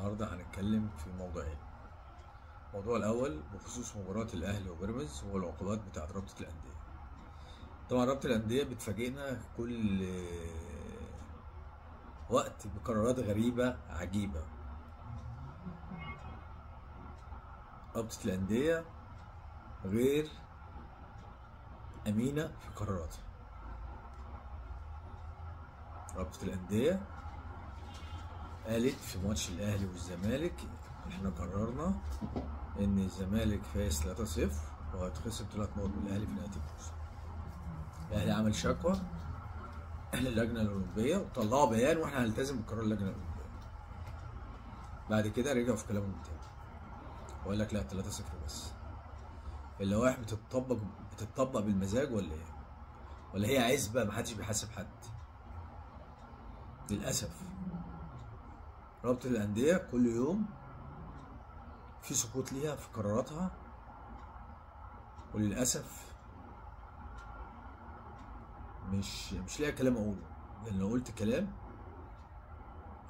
النهارده هنتكلم في موضوعين. الموضوع الاول بخصوص مباراة الاهلي وبيراميدز هو العقوبات بتاعت رابطة الاندية. طبعا رابطة الاندية بتفاجئنا كل وقت بقرارات غريبة عجيبة. رابطة الاندية غير امينة في قراراتها. رابطة الاندية قالت في ماتش الاهلي والزمالك احنا قررنا ان الزمالك فايز 3-0 وهيتخصم 3 نقط من الاهلي في نهايه الموسم. الاهلي عمل شكوى للجنه الاولمبيه وطلعوا بيان واحنا هنلتزم بقرار اللجنه الاولمبيه. بعد كده رجعوا في كلامهم تاني وقال لك لا 3-0 بس. اللوائح بتطبق بالمزاج ولا ايه؟ ولا هي عزبه محدش بيحاسب حد؟ للاسف رابطه الانديه كل يوم في سقوط ليها في قراراتها، وللاسف مش لاقي كلام اقوله، لان لو قلت كلام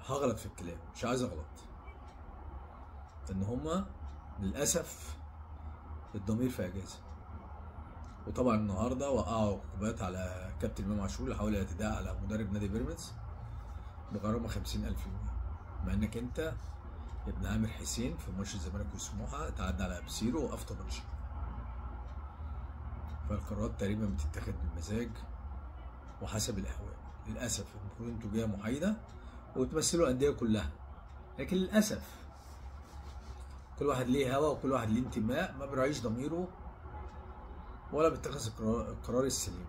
هغلط في الكلام، مش عايز اغلط، لان هما للاسف الضمير في اجازه. وطبعا النهارده وقعوا عقوبات على كابتن امام عاشور اللي حاول الاعتداء على مدرب نادي بيراميدز بغرامه 50,000 جنيه، مع انك انت يا ابن عامر حسين في ماتش الزمالك وسموحه تعدى على ابسيرو وقفت ماتش. فالقرارات تقريبا بتتاخد بالمزاج وحسب الاهواء. للاسف المفروض انتوا جهه محايده وتمثلوا الانديه كلها، لكن للاسف كل واحد ليه هوا وكل واحد ليه انتماء، ما بيراعيش ضميره ولا بيتخذ القرار السليم.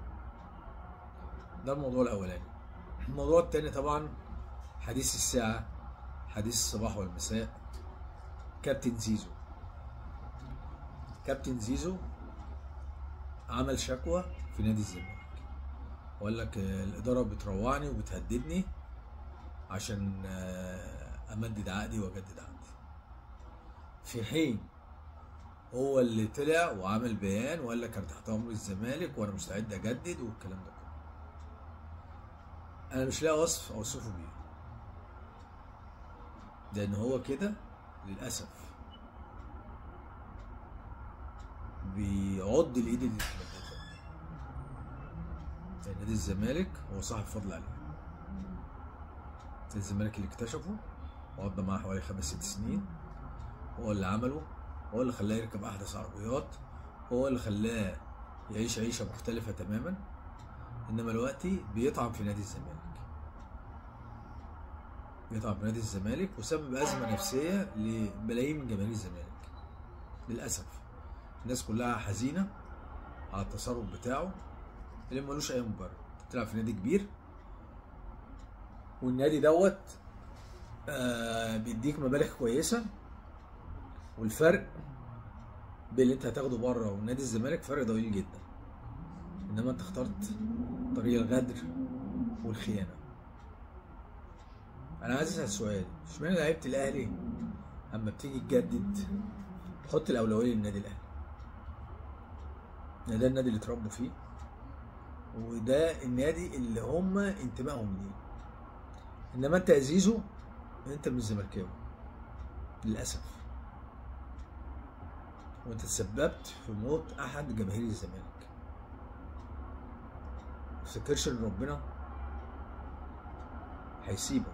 ده الموضوع الاولاني. الموضوع الثاني طبعا حديث الساعه، حديث الصباح والمساء، كابتن زيزو. كابتن زيزو عمل شكوى في نادي الزمالك وقال لك الاداره بتروعني وبتهددني عشان امدد عقدي واجدد عقدي، في حين هو اللي طلع وعمل بيان وقال لك انا تحت امر الزمالك وانا مستعد اجدد والكلام ده كله. انا مش لاقي وصف اوصفه بيه، لان هو كده للاسف بيعض الايد اللي اتمددها. نادي الزمالك هو صاحب فضل عليه. الزمالك اللي اكتشفه وقضى معاه حوالي 5-6 سنين، هو اللي عمله، هو اللي خلاه يركب احدث عربيات، هو اللي خلاه يعيش عيشه مختلفه تماما. انما دلوقتي بيطعن في نادي الزمالك، بيطعن في نادي الزمالك وسبب ازمه نفسيه لملايين من جماهير الزمالك. للاسف الناس كلها حزينه على التصرف بتاعه اللي ملوش اي مبرر. بتلعب في نادي كبير والنادي دوت بيديك مبالغ كويسه، والفرق بين اللي انت هتاخده بره ونادي الزمالك فرق ضئيل جدا. انما انت اخترت طريق الغدر والخيانه. انا عايز اسال سؤال، اشمعنى لعيبه الاهلي اما بتيجي تجدد تحط الاولويه للنادي الاهلي؟ ده النادي اللي اتربوا فيه وده النادي اللي هم انتمائهم ليه. انما انت يا زيزو انت مش زملكاوي للاسف، وانت تسببت في موت احد جماهير الزمالك. متفتكرش ان ربنا هيسيبك.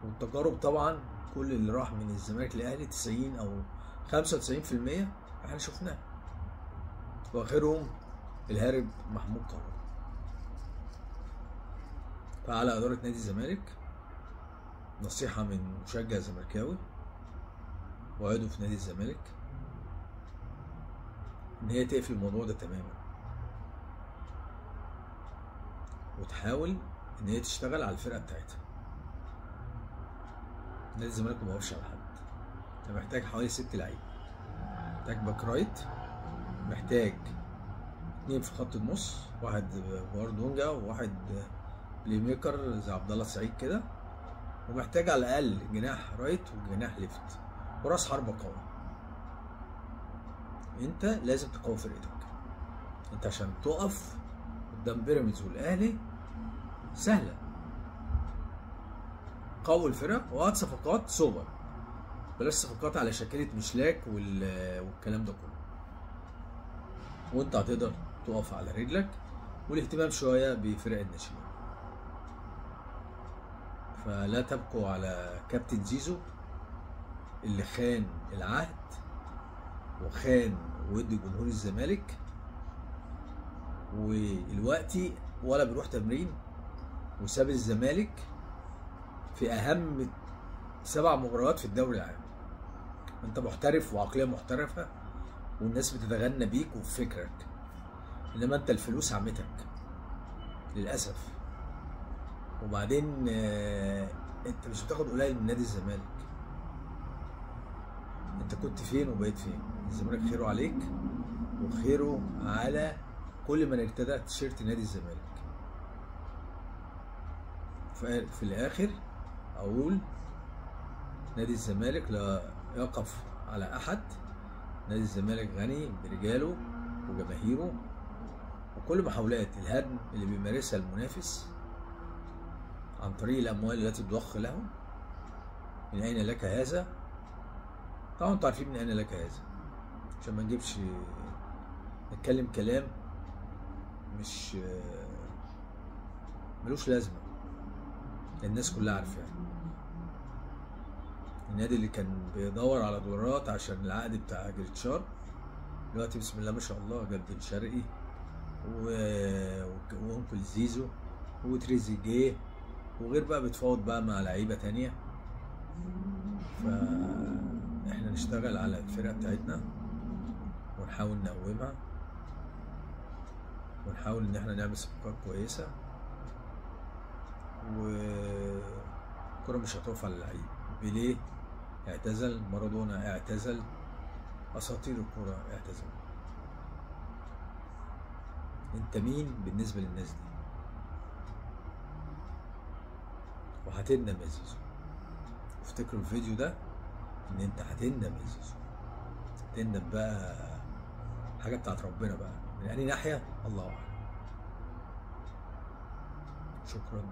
والتجارب طبعا كل اللي راح من الزمالك للاهلي 90 او 95% احنا شفناه، واخرهم الهارب محمود طاهر. فعلى اداره نادي الزمالك نصيحه من مشجع زملكاوي وعضو في نادي الزمالك ان هي تقفل الموضوع ده تماما وتحاول ان هي تشتغل على الفرقه بتاعتها. نادي الزمالك ما بيقفش على حد. انت محتاج حوالي 6 لعيبه، محتاج باك رايت، محتاج 2 في خط النص، واحد جواردونجا وواحد بلاي ميكر زي عبد الله السعيد كده، ومحتاج على الاقل جناح رايت وجناح ليفت وراس حربه قوي. انت لازم تقوي فرقتك. انت عشان تقف قدام بيراميدز والاهلي سهله، قوي الفرق وهات صفقات سوبر، بلاش صفقات على شكلة مشلاك والكلام ده كله، وانت هتقدر تقف على رجلك. والاهتمام شويه بفرق الناشئين. فلا تبقوا على كابتن زيزو اللي خان العهد وخان ود جمهور الزمالك، والوقتي ولا بيروح تمرين وساب الزمالك في اهم 7 مباريات في الدوري العام. انت محترف وعقليه محترفه والناس بتتغنى بيك وفي فكرك، انما انت الفلوس عمتك للاسف. وبعدين انت مش بتاخد قليل من نادي الزمالك. انت كنت فين وبقيت فين؟ الزمالك خيره عليك وخيره على كل من ارتدى تيشيرت نادي الزمالك. في الاخر اقول نادي الزمالك لا يقف على احد. نادي الزمالك غني برجاله وجماهيره، وكل محاولات الهدم اللي بيمارسها المنافس عن طريق الاموال التي تضخ له. من اين لك هذا؟ طبعا انتوا عارفين من اين لك هذا، عشان ما نجيبش نتكلم كلام مش ملوش لازمه. الناس كلها عارفاه. النادي اللي كان بيدور على دولارات عشان العقد بتاع جريتشار دلوقتي بسم الله ما شاء الله جاب بن شرقي وانكل زيزو وتريزيجيه وغير بقى بتفاوض بقى مع لعيبه تانيه. فاحنا نشتغل على الفرقه بتاعتنا ونحاول نقومها ونحاول ان احنا نعمل صفقات كويسه، والكرة مش هتقف على اللعيب. بيليه اعتزل، مارادونا اعتزل، اساطير الكرة اعتزلوا. انت مين بالنسبة للناس دي؟ وهتندم يا زيزو. افتكروا الفيديو ده ان انت هتندم يا زيزو. هتندم بقى، حاجة بتاعت ربنا بقى، من أي ناحية الله أعلم. شكرا.